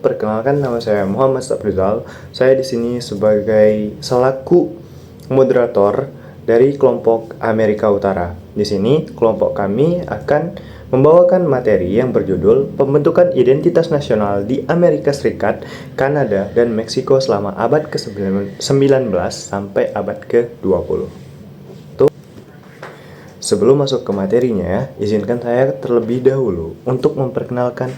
perkenalkan nama saya Muhammad Saprizal. Saya di sini sebagai selaku moderator dari kelompok Amerika Utara. Di sini kelompok kami akan membawakan materi yang berjudul Pembentukan Identitas Nasional di Amerika Serikat, Kanada, dan Meksiko selama abad ke-19 sampai abad ke-20. Sebelum masuk ke materinya, izinkan saya terlebih dahulu untuk memperkenalkan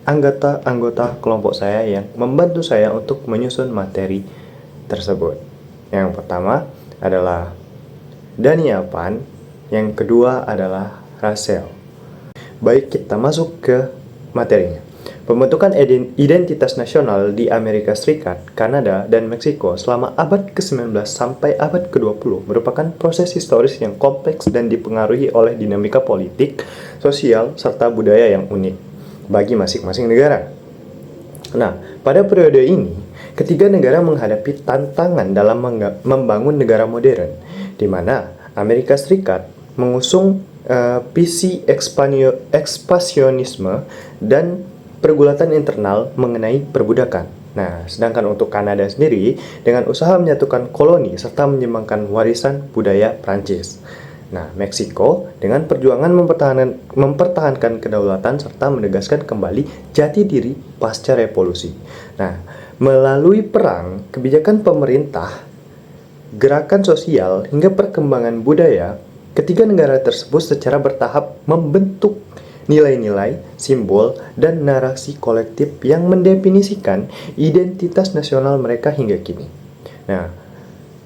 anggota-anggota kelompok saya yang membantu saya untuk menyusun materi tersebut. Yang pertama adalah Daniel Pan, yang kedua adalah Rachel. Baik, kita masuk ke materinya. Pembentukan identitas nasional di Amerika Serikat, Kanada, dan Meksiko selama abad ke-19 sampai abad ke-20 merupakan proses historis yang kompleks dan dipengaruhi oleh dinamika politik, sosial, serta budaya yang unik bagi masing-masing negara. Nah, pada periode ini, ketiga negara menghadapi tantangan dalam membangun negara modern, di mana Amerika Serikat mengusung visi ekspansionisme dan pergulatan internal mengenai perbudakan. Nah, sedangkan untuk Kanada sendiri dengan usaha menyatukan koloni serta menyeimbangkan warisan budaya Prancis. Nah, Meksiko dengan perjuangan mempertahankan kedaulatan serta menegaskan kembali jati diri pasca revolusi. Nah, melalui perang, kebijakan pemerintah, gerakan sosial, hingga perkembangan budaya, ketiga negara tersebut secara bertahap membentuk nilai-nilai, simbol, dan narasi kolektif yang mendefinisikan identitas nasional mereka hingga kini. Nah,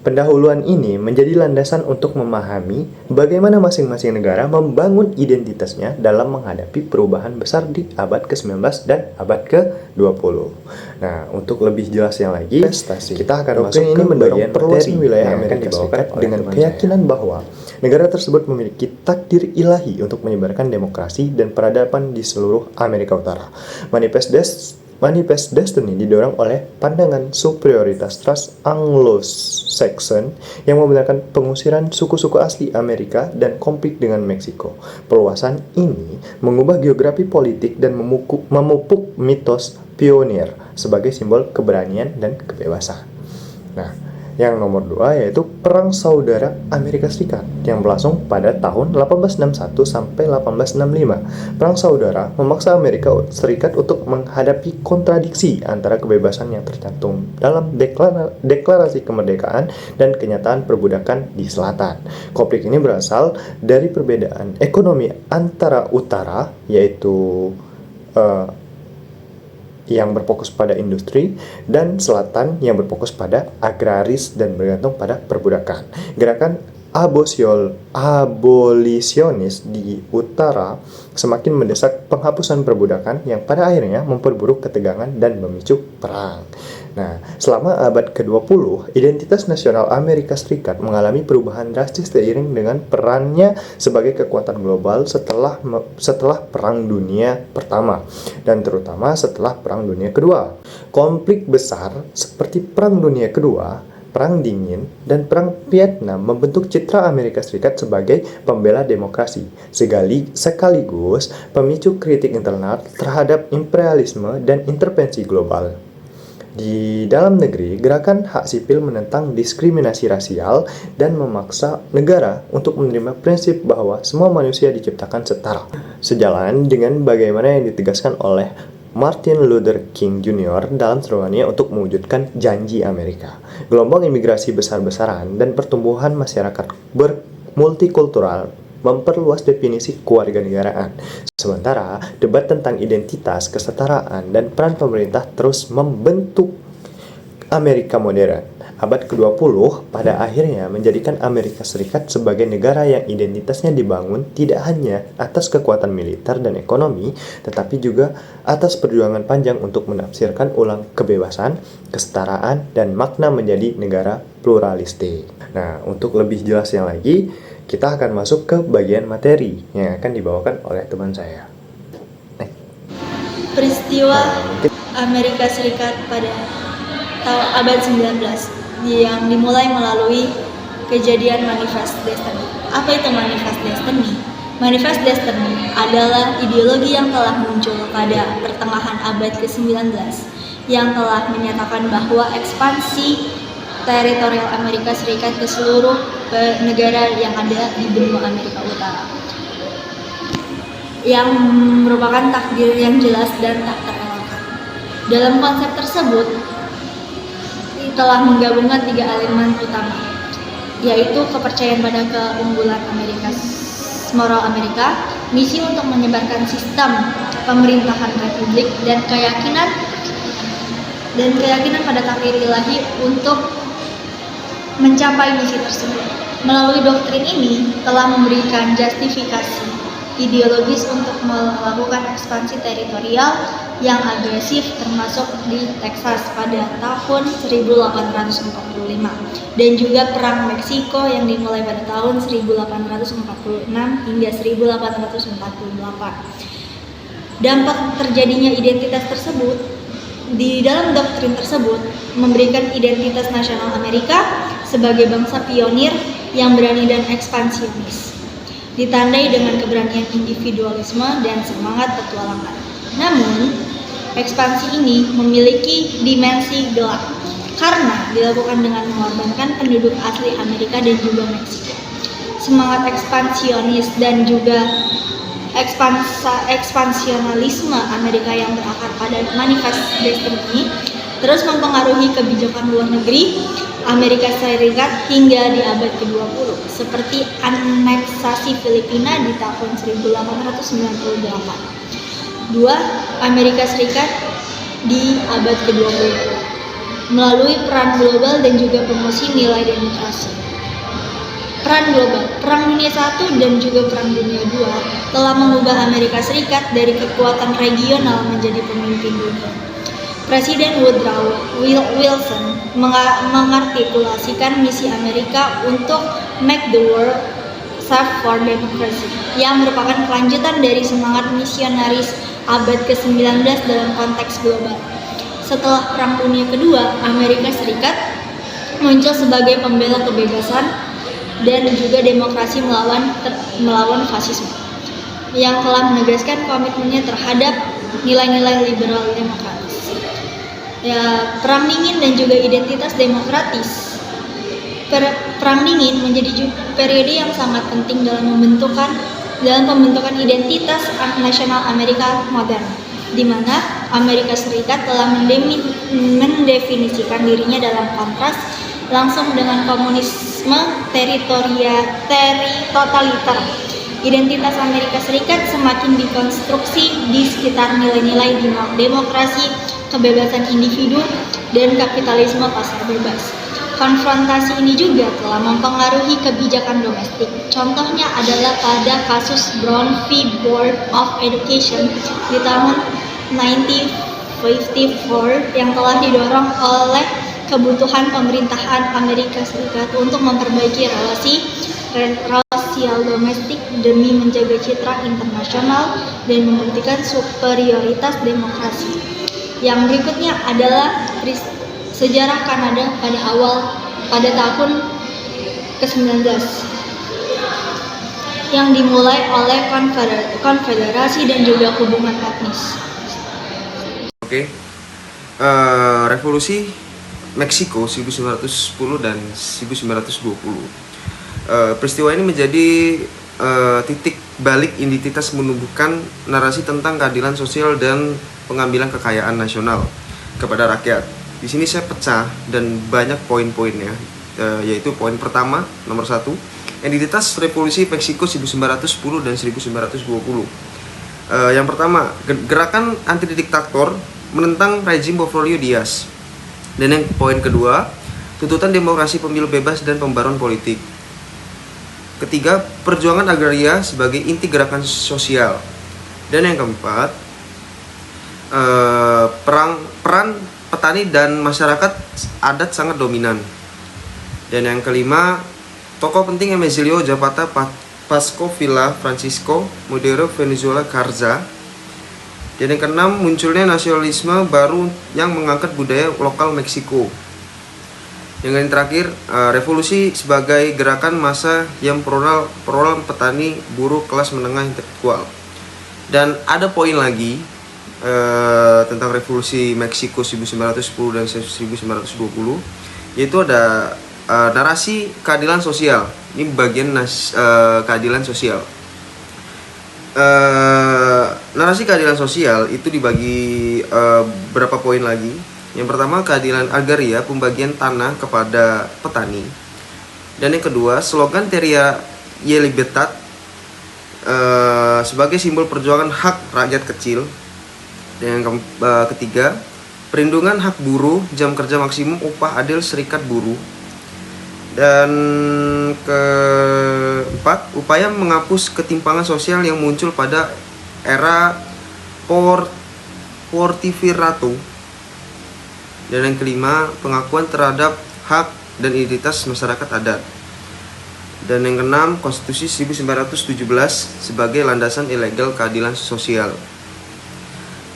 pendahuluan ini menjadi landasan untuk memahami bagaimana masing-masing negara membangun identitasnya dalam menghadapi perubahan besar di abad ke-19 dan abad ke-20. Nah, untuk lebih jelasnya lagi, kita akan masuk ke bagian perluasan wilayah Amerika Serikat dengan keyakinan bahwa negara tersebut memiliki takdir ilahi untuk menyebarkan demokrasi dan peradaban di seluruh Amerika Utara. Manifest Destiny didorong oleh pandangan superioritas ras Anglo-Saxon yang membenarkan pengusiran suku-suku asli Amerika dan konflik dengan Meksiko. Perluasan ini mengubah geografi politik dan memupuk mitos pionir sebagai simbol keberanian dan kebebasan. Nah, yang nomor 2 yaitu Perang Saudara Amerika Serikat yang berlangsung pada tahun 1861 sampai 1865. Perang Saudara memaksa Amerika Serikat untuk menghadapi kontradiksi antara kebebasan yang tercantum dalam deklarasi kemerdekaan dan kenyataan perbudakan di selatan. Konflik ini berasal dari perbedaan ekonomi antara utara, yaitu yang berfokus pada industri, dan selatan yang berfokus pada agraris dan bergantung pada perbudakan. Gerakan abolisionis di utara semakin mendesak penghapusan perbudakan yang pada akhirnya memperburuk ketegangan dan memicu perang. Nah, selama abad ke-20, identitas nasional Amerika Serikat mengalami perubahan drastis seiring dengan perannya sebagai kekuatan global setelah Perang Dunia Pertama dan terutama setelah Perang Dunia Kedua. Konflik besar seperti Perang Dunia Kedua, Perang Dingin, dan Perang Vietnam membentuk citra Amerika Serikat sebagai pembela demokrasi, sekaligus pemicu kritik internal terhadap imperialisme dan intervensi global. Di dalam negeri, gerakan hak sipil menentang diskriminasi rasial dan memaksa negara untuk menerima prinsip bahwa semua manusia diciptakan setara. Sejalan dengan bagaimana yang ditegaskan oleh Martin Luther King Jr. dalam seruannya untuk mewujudkan janji Amerika. Gelombang imigrasi besar-besaran dan pertumbuhan masyarakat multikultural memperluas definisi kewarganegaraan. Sementara, debat tentang identitas, kesetaraan, dan peran pemerintah terus membentuk Amerika modern. Abad ke-20 pada akhirnya menjadikan Amerika Serikat sebagai negara yang identitasnya dibangun tidak hanya atas kekuatan militer dan ekonomi, tetapi juga atas perjuangan panjang untuk menafsirkan ulang kebebasan, kesetaraan, dan makna menjadi negara pluralistik. Nah, untuk lebih jelasnya lagi, kita akan masuk ke bagian materi yang akan dibawakan oleh teman saya. Peristiwa Amerika Serikat pada tahun abad 19 yang dimulai melalui kejadian Manifest Destiny. Apa itu Manifest Destiny? Manifest Destiny adalah ideologi yang telah muncul pada pertengahan abad ke-19 yang telah menyatakan bahwa ekspansi teritorial Amerika Serikat ke seluruh negara yang ada di benua Amerika Utara, yang merupakan takdir yang jelas dan tak terelakkan. Dalam konsep tersebut telah menggabungkan 3 elemen utama, yaitu kepercayaan pada keunggulan moral Amerika, misi untuk menyebarkan sistem pemerintahan republik, dan keyakinan pada takdir ilahi untuk mencapai misi tersebut. Melalui doktrin ini telah memberikan justifikasi ideologis untuk melakukan ekspansi teritorial yang agresif, termasuk di Texas pada tahun 1845 dan juga Perang Meksiko yang dimulai pada tahun 1846 hingga 1848. Dampak terjadinya identitas tersebut di dalam doktrin tersebut memberikan identitas nasional Amerika sebagai bangsa pionir yang berani dan ekspansionis, ditandai dengan keberanian individualisme dan semangat petualangan. Namun, ekspansi ini memiliki dimensi gelap karena dilakukan dengan mengorbankan penduduk asli Amerika dan juga Meksiko. Semangat ekspansionis dan juga ekspansionalisme Amerika yang berakar pada manifest destiny terus mempengaruhi kebijakan luar negeri Amerika Serikat hingga di abad ke-20, seperti aneksasi Filipina di tahun 1898. 2. Amerika Serikat di abad ke-20 melalui peran global dan juga promosi nilai demokrasi. Peran global, Perang Dunia I dan juga Perang Dunia II telah mengubah Amerika Serikat dari kekuatan regional menjadi pemimpin dunia. Presiden Woodrow Wilson mengartikulasikan misi Amerika untuk make the world safe for democracy, yang merupakan kelanjutan dari semangat misionaris abad ke-19 dalam konteks global. Setelah Perang Dunia Kedua, Amerika Serikat muncul sebagai pembela kebebasan dan juga demokrasi melawan fasisme, yang telah menegaskan komitmennya terhadap nilai-nilai liberal demokratis. Perang Dingin dan juga identitas demokratis. Perang Dingin menjadi periode yang sangat penting dalam pembentukan identitas nasional Amerika modern, di mana Amerika Serikat telah mendefinisikan dirinya dalam kontras langsung dengan komunisme totaliter. Identitas Amerika Serikat semakin dikonstruksi di sekitar nilai-nilai demokrasi, kebebasan individu, dan kapitalisme pasar bebas. Konfrontasi ini juga telah mempengaruhi kebijakan domestik. Contohnya adalah pada kasus Brown v. Board of Education di tahun 1954 yang telah didorong oleh kebutuhan pemerintahan Amerika Serikat untuk memperbaiki rasial domestik demi menjaga citra internasional dan membuktikan superioritas demokrasi. Yang berikutnya adalah sejarah Kanada pada tahun ke-19 yang dimulai oleh konfederasi dan juga hubungan etnis. Revolusi Meksiko 1910 dan 1920. Peristiwa ini menjadi titik balik identitas menumbuhkan narasi tentang keadilan sosial dan pengambilan kekayaan nasional kepada rakyat. Di sini saya pecah dan banyak poin-poinnya, yaitu poin pertama nomor 1, identitas revolusi Meksiko 1910 dan 1920. Yang pertama, gerakan anti diktator menentang rezim Porfirio Diaz. Dan yang poin kedua, tuntutan demokrasi, pemilu bebas, dan pembaruan politik. Ketiga, perjuangan agraria sebagai inti gerakan sosial. Dan yang keempat, peran petani dan masyarakat adat sangat dominan. Dan yang kelima, tokoh penting Emilio Zapata, Pasco Villa Francisco, Madero, Venezuela, Garza. Dan yang keenam, munculnya nasionalisme baru yang mengangkat budaya lokal Meksiko. Yang terakhir, revolusi sebagai gerakan massa yang perolahan petani, buruh, kelas menengah, intelektual. Dan ada poin lagi, tentang revolusi Meksiko 1910 dan 1920, yaitu ada narasi keadilan sosial. Ini bagian keadilan sosial. Narasi keadilan sosial itu dibagi berapa poin lagi. Yang pertama, keadilan agraria, pembagian tanah kepada petani. Dan yang kedua, slogan Teria y Libertad sebagai simbol perjuangan hak rakyat kecil. Dan yang ketiga, perlindungan hak buruh, jam kerja maksimum, upah adil, serikat buruh. Dan keempat, upaya menghapus ketimpangan sosial yang muncul pada era Porfiriato. Dan yang kelima, pengakuan terhadap hak dan identitas masyarakat adat. Dan yang keenam, Konstitusi 1917 sebagai landasan ilegal keadilan sosial.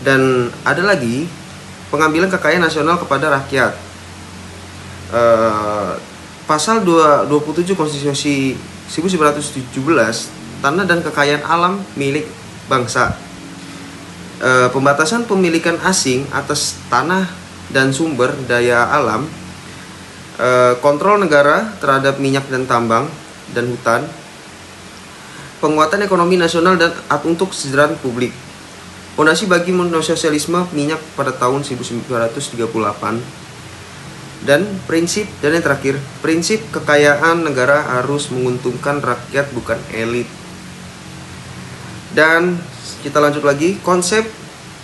Dan ada lagi, pengambilan kekayaan nasional kepada rakyat. Pasal 27 Konstitusi 1917, tanah dan kekayaan alam milik bangsa. Pembatasan pemilikan asing atas tanah dan sumber daya alam. Kontrol negara terhadap minyak dan tambang dan hutan. Penguatan ekonomi nasional dan untuk kesejahteraan publik. Fondasi bagi sosialisme minyak pada tahun 1938. Dan yang terakhir, prinsip kekayaan negara harus menguntungkan rakyat bukan elit. Dan kita lanjut lagi, konsep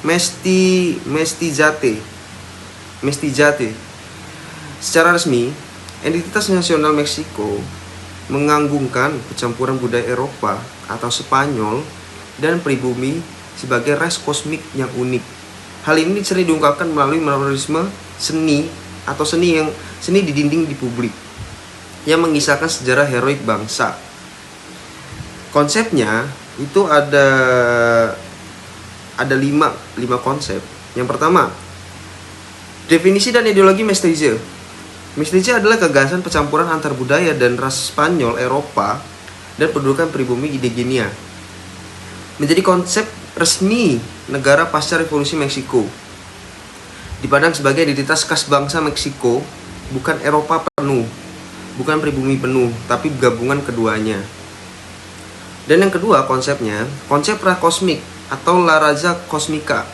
mestizate. Secara resmi, entitas nasional Meksiko menganggungkan pencampuran budaya Eropa atau Spanyol dan pribumi sebagai ras kosmik yang unik. Hal ini sering diungkapkan melalui muralisme seni di dinding di publik yang mengisahkan sejarah heroik bangsa. Konsepnya itu ada 5 konsep. Yang pertama, definisi dan ideologi mestize. Mestize adalah gagasan pencampuran antar budaya dan ras Spanyol, Eropa, dan pendudukan pribumi indigenia. Menjadi konsep resmi negara pasca revolusi Meksiko. Dipandang sebagai identitas khas bangsa Meksiko, bukan Eropa penuh, bukan pribumi penuh, tapi gabungan keduanya. Dan yang kedua konsepnya, konsep rakosmik atau La Raza Cosmica.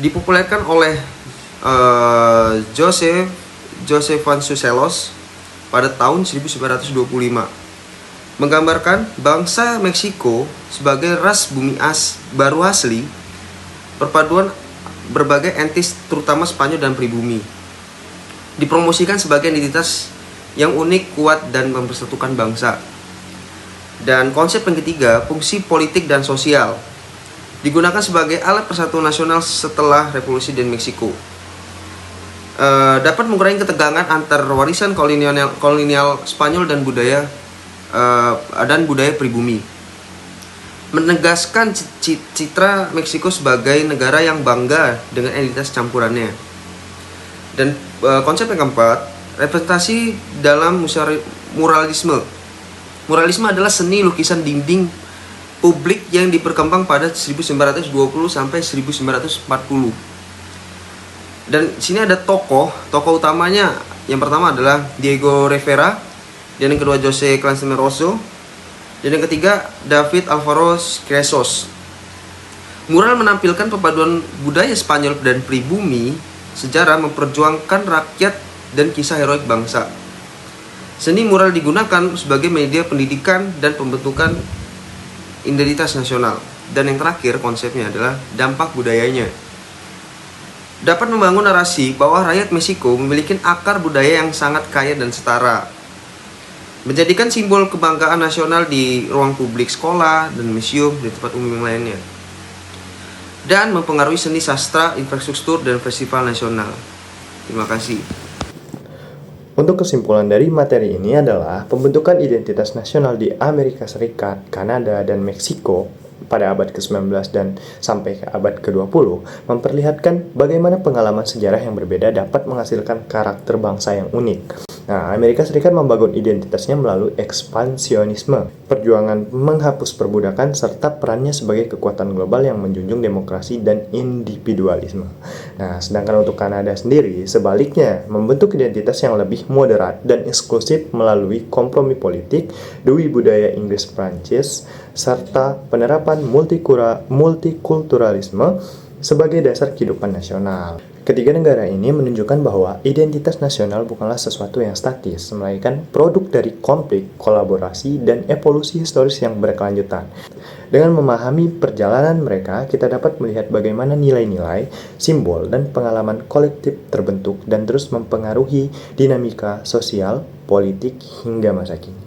Dipopulerkan oleh José Vasconcelos pada tahun 1925. Menggambarkan bangsa Meksiko sebagai ras bumi baru asli, perpaduan berbagai entis terutama Spanyol dan pribumi. Dipromosikan sebagai identitas yang unik, kuat, dan mempersatukan bangsa. Dan konsep yang ketiga, fungsi politik dan sosial. Digunakan sebagai alat persatuan nasional setelah revolusi di Meksiko. Dapat mengurangi ketegangan antar warisan kolonial Spanyol dan budaya pribumi. Menegaskan citra Meksiko sebagai negara yang bangga dengan identitas campurannya. Dan konsep yang keempat, representasi dalam muralisme. Muralisme adalah seni lukisan dinding publik yang diperkembang pada 1920 sampai 1940. Dan sini ada tokoh utamanya. Yang pertama adalah Diego Rivera, dan yang kedua José Clasemeroso, dan yang ketiga David Alvaro Cresos. Mural menampilkan perpaduan budaya Spanyol dan pribumi, sejarah, memperjuangkan rakyat, dan kisah heroik bangsa. Seni mural digunakan sebagai media pendidikan dan pembentukan identitas nasional. Dan yang terakhir konsepnya adalah dampak budayanya. Dapat membangun narasi bahwa rakyat Meksiko memiliki akar budaya yang sangat kaya dan setara. Menjadikan simbol kebanggaan nasional di ruang publik sekolah dan museum di tempat umum yang lainnya. Dan mempengaruhi seni sastra, infrastruktur, dan festival nasional. Terima kasih. Untuk kesimpulan dari materi ini adalah pembentukan identitas nasional di Amerika Serikat, Kanada, dan Meksiko pada abad ke-19 dan sampai ke abad ke-20 memperlihatkan bagaimana pengalaman sejarah yang berbeda dapat menghasilkan karakter bangsa yang unik. Nah, Amerika Serikat membangun identitasnya melalui ekspansionisme, perjuangan menghapus perbudakan, serta perannya sebagai kekuatan global yang menjunjung demokrasi dan individualisme. Nah, sedangkan untuk Kanada sendiri, sebaliknya, membentuk identitas yang lebih moderat dan eksklusif melalui kompromi politik, dui budaya Inggris-Prancis, serta penerapan multikulturalisme sebagai dasar kehidupan nasional. Ketiga negara ini menunjukkan bahwa identitas nasional bukanlah sesuatu yang statis, melainkan produk dari konflik, kolaborasi, dan evolusi historis yang berkelanjutan. Dengan memahami perjalanan mereka, kita dapat melihat bagaimana nilai-nilai, simbol, dan pengalaman kolektif terbentuk dan terus mempengaruhi dinamika sosial, politik, hingga masa kini.